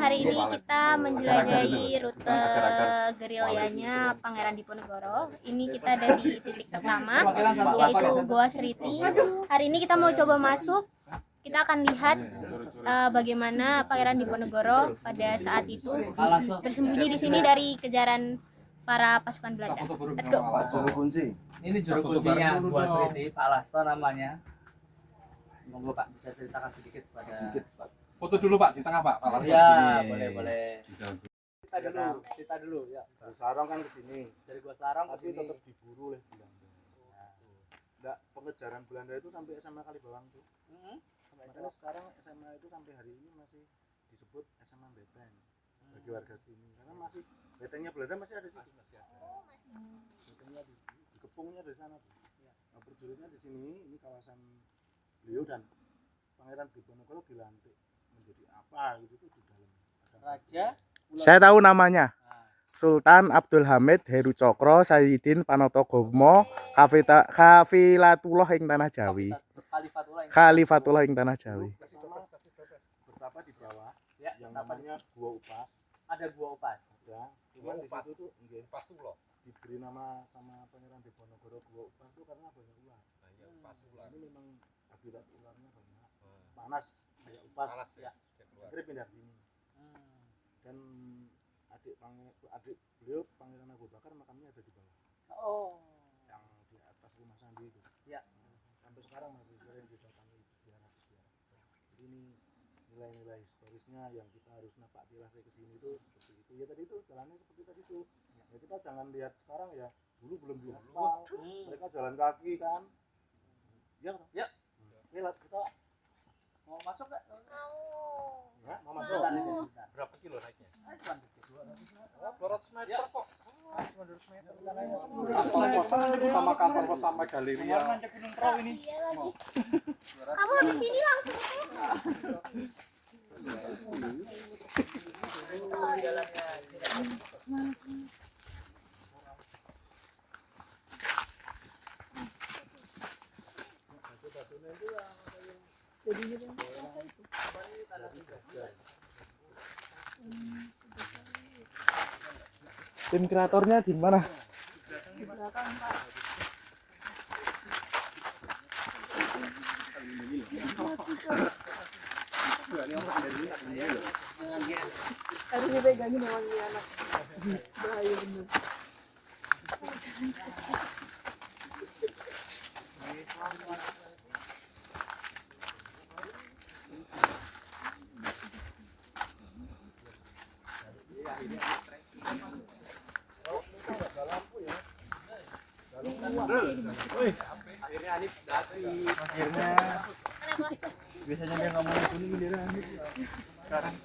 hari ini kita menjelajahi rute gerilyanya Pangeran Diponegoro. Ini kita ada di titik pertama, yaitu Goa Sriti. Hari ini kita mau coba masuk. Kita akan lihat bagaimana Pangeran Diponegoro pada saat itu bersembunyi di sini dari kejaran para pasukan Belanda. Let's go. Ini juru kuncinya Goa Sriti, Pak Lasto namanya. Monggo Pak, bisa ceritakan sedikit pada foto dulu Pak di tengah Pak. Ya, boleh. Cerita dulu ya. Dari Sarong kan ke sini. Dari Gua Sarong ke Tapi sini. tetap diburu oleh Belanda. Enggak, pengejaran Belanda itu sampai SMA Kalibawang tuh. Makanya sekarang SMA itu sampai hari ini masih disebut SMA Beteng bagi warga sini. Karena masih betengnya Belanda masih ada di situ. Betengnya dikepungnya dari sana tuh. Nah, perjuritnya di sini, ini kawasan beliau dan Pangeran Diponegoro dilantik menjadi apa gitu tuh di dalam. Raja Saya tahu namanya. Sultan Abdul Hamid Heru Cokro Sayyidin Panotogomo Khafilatullah ing Tanah Jawi. Khalifatullah ing Tanah Jawi. Bertapa di bawah Ya, yang namanya Gua Upas. ada Gua Upas. Ya, cuman di situ tuh nggih Pas tuh loh. diberi nama sama Pangeran Diponegoro Gua Upas tuh karena banyak ular. Pas ular. Ini memang habitat ularnya banyak. Panas, kayak upas. Panas ya. Akhirnya pindah sini. Dan adik beliau Pangeran Abu Bakar makamnya ada di bawah. Oh. Yang di atas rumah Sandi itu. Ya. Sampai sekarang masih sering didatangi ziarah. Jadi ini nilai-nilai historisnya yang kita harus napak tilasnya ke sini itu seperti itu. Ya tadi itu jalannya seperti tadi itu. Ya kita jangan lihat sekarang ya, dulu belum diaspal. Mereka jalan kaki kan. Ya. Oke, kita Mau masuk enggak? ya, mau masuk. Berapa kilo naiknya? 200 200 meter kok. 200 meter. Sama kantor pos sama galeria. Nanjak Gunung Prau ini. Iya lagi. Kamu habis ini langsung Tim kreatornya di mana? Harus dipegangin sama ini anak. Bahaya bener. Akhirnya Anip datang. Akhirnya biasanya dia ngomong kuning dia Hanif. Sekarang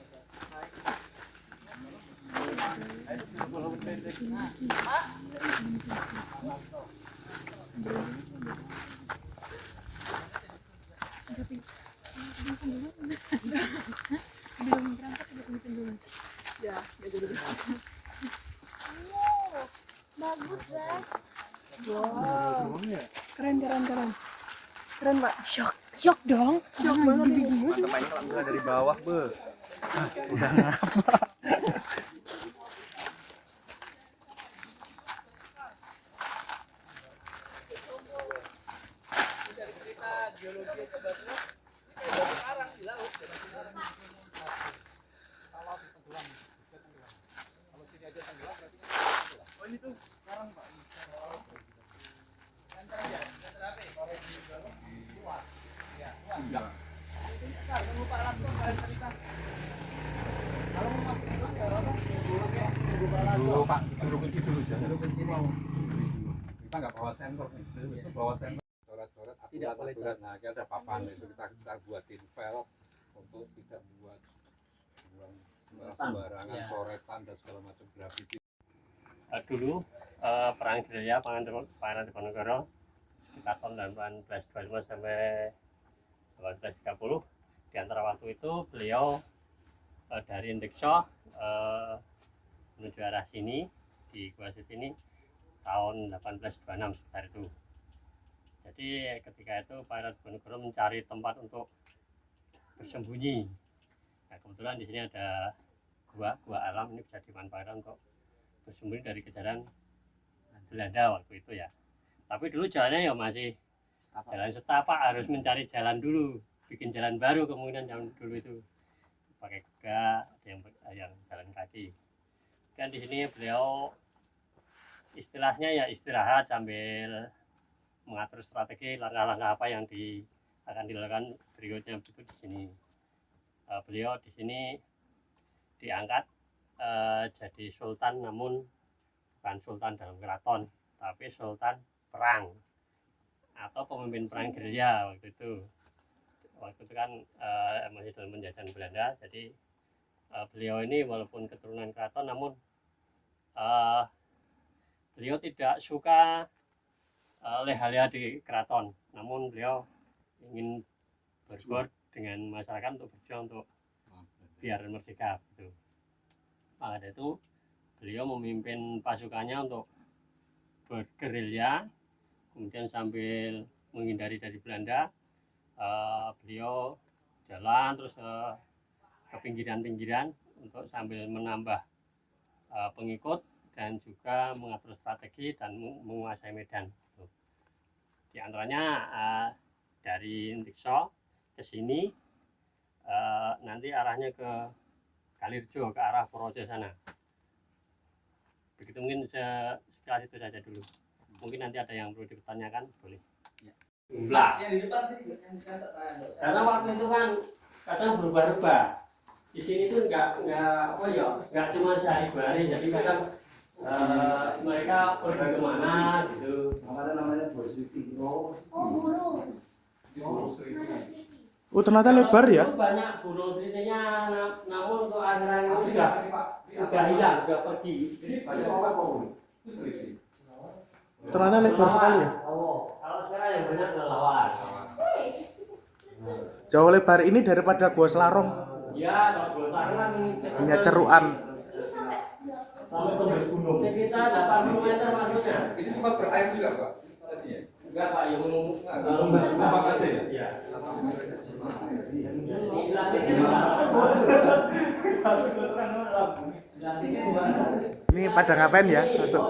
Ya, gak jadi. bagus guys. Wow. Keren. Keren, Pak. Syok dong. Syok banget ini. temannya alhamdulillah dari bawah, Be. Udah ngapa? Dulu Pak, juru kunci dulu jangan. Juru kunci mau. Kita nggak bawa sensor nih. Itu bawa sensor. Coret-coret aturan. Nah, kita ada papan itu kita buatin file untuk tidak buat buang sembarangan coretan dan segala macam grafiti. Dulu perang gerilya Pangeran Diponegoro sekitar tahun 1825 sampai 1830. Di antara waktu itu beliau dari Indekso menuju arah sini di Goa Sriti ini tahun 1826 sekitar itu. Jadi ketika itu Pangeran Diponegoro mencari tempat untuk bersembunyi. Nah, kebetulan di sini ada gua alam ini bisa dimanfaatkan untuk bersembunyi dari kejaran Belanda waktu itu ya. Tapi dulu jalannya ya masih jalan setapak, harus mencari jalan dulu, bikin jalan baru kemungkinan zaman dulu itu pakai kuda, ada yang jalan kaki. Dan di sini beliau istilahnya ya istirahat sambil mengatur strategi langkah-langkah apa yang akan dilakukan berikutnya itu di sini. Beliau di sini diangkat jadi sultan, namun bukan sultan dalam keraton, tapi sultan perang atau pemimpin perang gerilya waktu itu. Waktu itu kan masih dalam penjajahan Belanda, jadi beliau ini walaupun keturunan keraton, namun beliau tidak suka leha-leha di keraton, namun beliau ingin berjuang dengan masyarakat untuk berjuang untuk biar merdeka gitu. Maka itu beliau memimpin pasukannya untuk bergerilya, kemudian sambil menghindari dari Belanda, beliau jalan terus ke pinggiran-pinggiran untuk sambil menambah pengikut dan juga mengatur strategi dan menguasai medan. Di antaranya dari Intikso ke sini, nanti arahnya ke Kalirjo, ke arah Purworejo sana. Begitu, mungkin sekelas itu saja dulu. Mungkin nanti ada yang perlu dipertanyakan, boleh. Jumlah. Karena waktu itu kan kadang berubah-ubah. Di sini tuh nggak cuma sehari baris, jadi kadang mereka pergi kemana gitu. Makanya namanya bos Riti. Oh, burung. Oh, ternyata lebar ya. Banyak burung seritinya, namun untuk akhir-akhir itu sudah hilang, sudah pergi. Ternyata lebar sekali ya. Kalau sekarang yang banyak kelelawar. Jauh lebar ini daripada Gua Selarong. Ya, kalau gua kan Punya ceruan. sampai tembus gunung. Sekitar 80 meter maksudnya. Ini sempat berair juga, Pak? Tadinya? Enggak, Pak, yang Lembah apa aja ya? Iya. Ini pada ngapain ya? Masuk.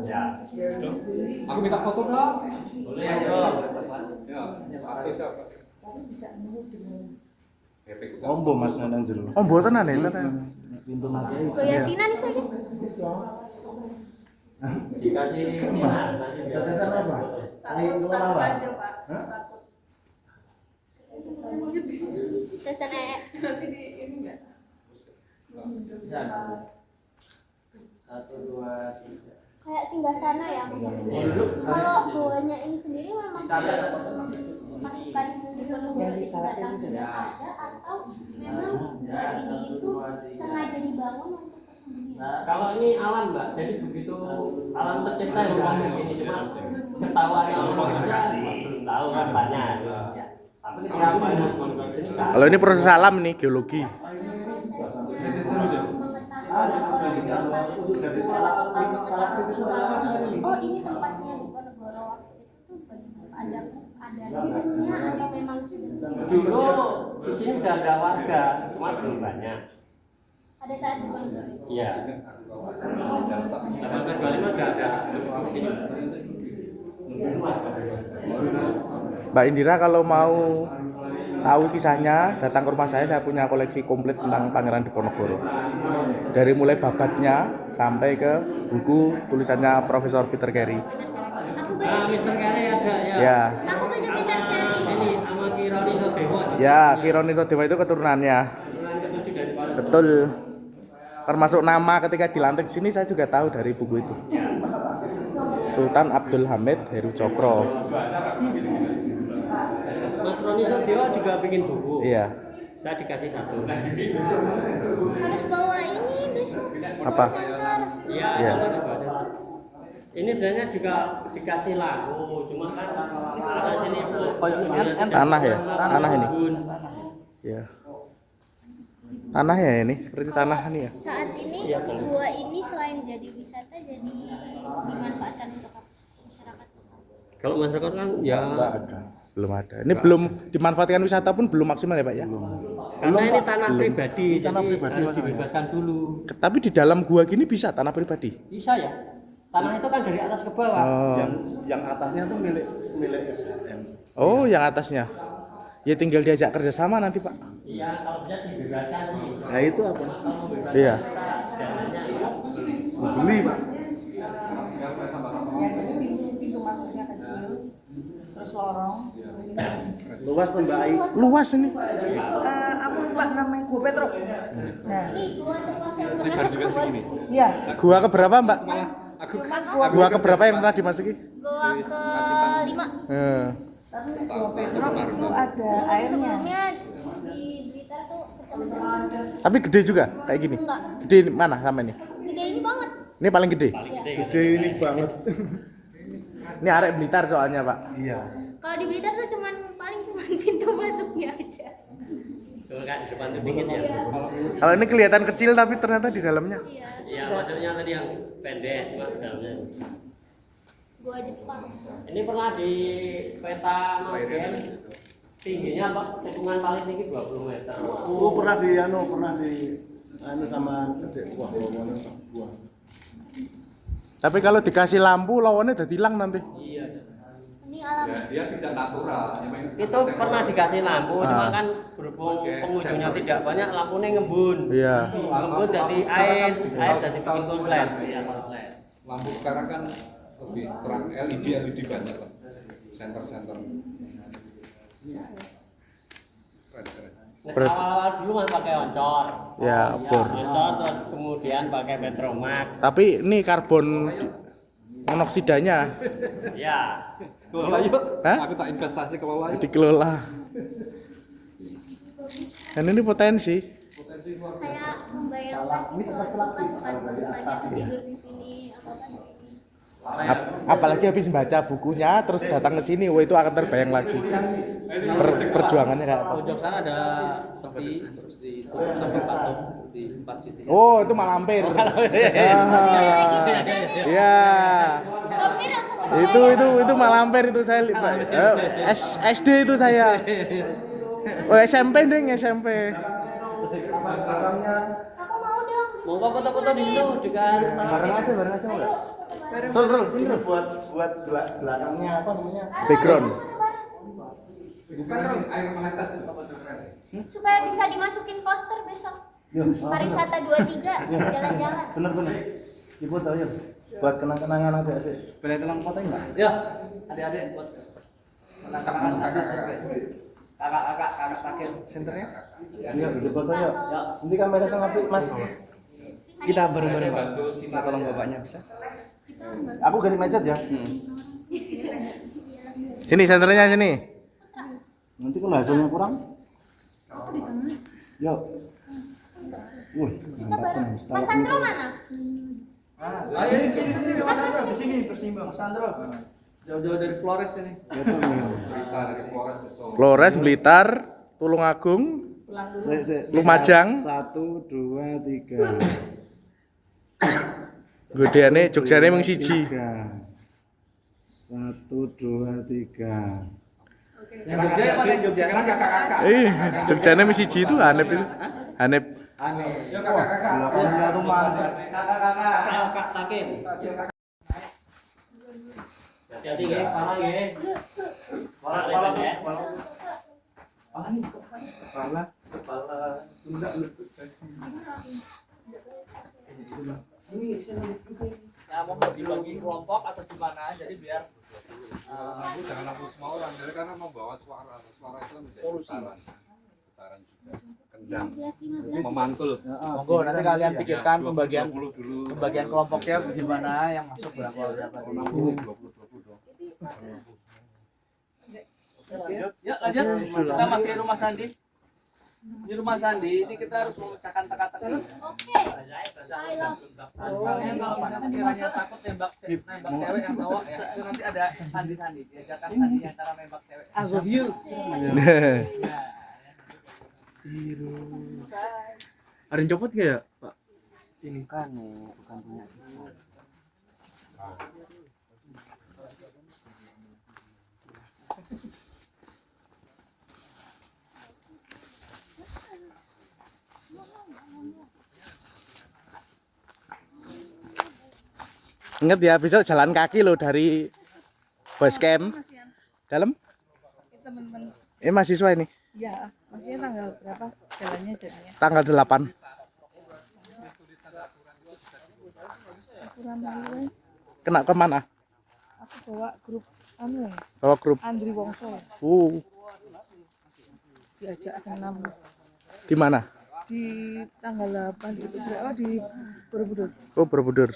Ya. Aku minta foto dong. Boleh dong. Ya, aku siapa? Ombo Mas nang jero. Oh, mboten aneh tenan. Pintu mati. Goyasinan nih saja. Dikasih nanti biar. Tetesan apa? Takut banjir, Pak. Takut. Tetesan Nanti di ini enggak? Bisa. 1, 2, 3. kayak singgasana ya. Kalau bawahnya ini sendiri memang pasukan Diponegoro itu datang sudah ada atau memang ini itu sengaja dibangun untuk persembunyian? Nah, kalau ini alam, Mbak, jadi begitu alam tercipta rumah begini, cuma ketahuan orang Indonesia belum tahu kan banyak. Ya. Tapi Kalau ini proses alam nih, geologi. Oh, ini tempatnya Diponegoro waktu itu ada reasonnya atau memang sudah dulu di sini udah ada warga, cuma belum banyak. ada saat Diponegoro? Iya. Sampai 25 udah ada di sini. Mbak Indira kalau mau tahu kisahnya, datang ke rumah saya punya koleksi komplit tentang Pangeran Diponegoro. Dari mulai babatnya sampai ke buku tulisannya Profesor Peter Carey. Aku baca Mister Kare ada ya. Ya, aku baca Peter Carey. Ini sama Kironi Sodewo. ya Kironi Sodewo itu keturunannya. Turunan ketujuh dari Palu. Betul. Termasuk nama ketika dilantik di sini saya juga tahu dari buku itu. Sultan Abdul Hamid Heru Cokro. Mas Roni Sodewo juga bikin buku. Iya. Saya dikasih satu. Harus bawa ini besok. Apa? Center. Iya. Iya. Ini sebenarnya juga dikasih lagu, cuma kan ada sini Tanah ya? Tanah ini? Ya. Tanah ya ini? Seperti tanah ini ya? Saat ini gua ini selain jadi wisata jadi dimanfaatkan untuk masyarakat? Kalau masyarakat kan ya Belum ada. Ini belum dimanfaatkan wisata pun belum maksimal ya Pak ya? karena ini tanah pribadi, Tanah jadi pribadi, harus Mas. dibebaskan dulu. Tapi di dalam gua gini bisa tanah pribadi. Bisa ya? Tanah itu kan dari atas ke bawah. Oh, Yang atasnya tuh milik SHM. oh yang atasnya. Ya tinggal diajak kerjasama nanti Pak. Iya, kalau bisa dibebaskan sih. Nah itu apa? Iya. Beli Pak. Ya, jadi pintu masuknya kecil, terus lorong. Luas tuh Mbak Ai. Luas ini. Aku lupa namanya Gua Petro. Nah, Ini gua terpas yang termasuk ke bos. iya. Gua keberapa Mbak? Aku Gua keberapa yang pernah dimasuki? Gua ke-5. Tapi Gua Petro itu ada airnya. Sebelumnya di Blitar tuh kecil-kecil. Tapi gede juga kayak gini. Enggak. Gede mana sama ini? Gede ini banget. Ini paling gede. Gede ini banget. Ini arek Blitar soalnya Pak. Iya. Kalau di Blitar tuh cuman pintu masuknya aja. Cuma kan di depan itu dikit ya. Iya. Kalau ini kelihatan kecil tapi ternyata di dalamnya. Iya. Iya, maksudnya tadi yang pendek, cuma di dalamnya. Gua Jepang. Ini pernah di peta Magen, tingginya Pak, tikungan paling tinggi 20 meter. Oh pernah di sama adik buah buah. Tapi kalau dikasih lampu lawannya udah hilang nanti. Iya. Ini alami. dia tidak natural. Itu pernah dikasih lampu, cuma Ah. kan berhubung pengunjungnya tidak banyak, lampunya ngembun. Iya. Ngembun jadi air jadi bikin konslet. Iya, konslet. Lampu sekarang kan lebih terang LED banyak lah. Center. Keren. Awal-awal dulu masih pakai oncor. Ya, bor. Oncor terus kemudian pakai petromak. Tapi ini karbon monoksidanya Iya. Kelola yuk. Hah? Aku tak investasi kelola yuk. dikelola. Dan ini potensi. Kayak membayangkan pasukan-pasukannya tuh tidur di sini atau kan di sini. Apalagi habis baca bukunya terus datang ke sini, wah itu akan terbayang lagi. Perjuangannya kayak apa. Pojok sana ada tepi, terus ditutup sampai patung di 4 sisi. Oh, itu malampir. Iya. Hampir aku percaya. Itu malampir itu saya SD itu saya. Oh, SMP ding, SMP. Aku mau dong. Mau foto-foto di situ juga. Bareng aja enggak? Ini buat belakangnya apa namanya? Background. Bukan air menetes itu apa keren. Supaya bisa dimasukin poster besok. Pariwisata 23 jalan-jalan. Bener. Ibu tahu ya. Buat kenang-kenangan adik-adik. Boleh tolong fotoin enggak? Ya, adik-adik buat kenang-kenangan kakak kakek. Senternya? Iya, video foto ya. Nanti kamera sama api, Mas. Kita bareng-bareng bantu Sina tolong bapaknya bisa. Aku ganti mindset ya. Sini senternya sini. Nanti kalau hasilnya kurang. Yuk. Wih, mantap tuh. Mas Sandro mana? Sini Mas Sandro, di sini bersimbang Mas Sandro. Jauh-jauh dari Flores ini. Berita dari Flores besok. Flores, Blitar, Tulungagung, Lumajang. 1, 2, 3. Gedeane Jogjane mung siji. 1, 2, 3. Yang Jogja ya mana yang Jogja? Sekarang kakak-kakak. Jogjane mung siji itu Hanep itu. Hanep. Yuk kakak-kakak. Belakangnya tuh mantap. Kakak Takin. Hati-hati nggih, pala nggih. Pala ya. Kepala tunda Ya mau bagi-bagi kelompok atau gimana? Jadi biar Aku jangan hapus semua orang, jadi karena membawa suara itu kan menjadi putaran juga. Kendang, 15. memantul. monggo nanti kalian pikirkan 20 dulu. pembagian kelompoknya gimana, yang masuk berapa dulu. 20 dong. Ya lanjut, kita masih rumah Sandi. Di rumah Sandi ini kita harus memecahkan teka-teki. Oke. I love. Kalian kalau misalnya sekiranya takut nembak cewek yang cowok ya, itu nanti ada sandi-sandi, diajarkan sandinya cara nembak cewek. I love you. Ada yang copot nggak ya, Pak? Ini kan bukan punya kita. Ingat ya, besok jalan kaki loh dari base camp. Dalam? Teman-teman. Mahasiswa ini. Ya, maksudnya tanggal berapa jalannya jadinya? Tanggal 8. Kurang lalu Kena kemana? aku bawa grup anu ya, Bawa grup. Andri Wongso diajak senam Di mana? di tanggal 8 itu berapa di Borobudur. Oh, Borobudur.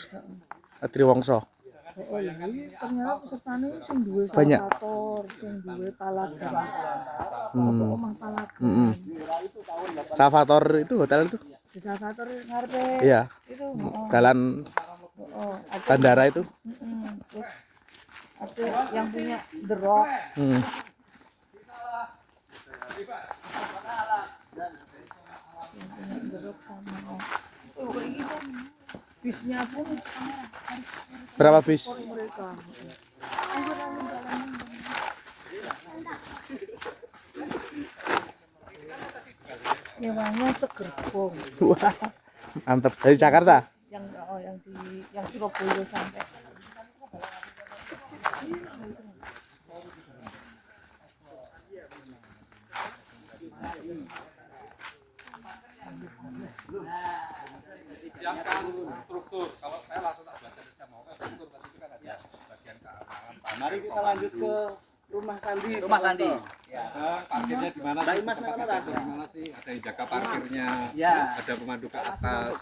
Adri Wongso. Oh iya, ternyata pesertanya sing duwe Banyak. salvator, sing duwe palagan. Omah palagan. Salvator itu hotel itu? Di salvator ngarepe Iya. itu Jalan ada, bandara itu. terus ada yang punya The Rock. Yang punya The Rock sama itu bisnya pun Berapa bis? mereka. Nyewanya segerbong Wah, mantep. Dari Jakarta? yang yang Surabaya sampai Siapkan struktur. Kalau saya langsung tak baca saya mau struktur tadi itu kan ada bagian keamanan. Mari kita lanjut ke rumah Sandi. Rumah Sandi. Parkirnya di mana Mbak sih? Imas, Tempat mana parkirnya ada? di mana sih? Ada yang jaga parkirnya. Ya. Ada pemandu ke atas.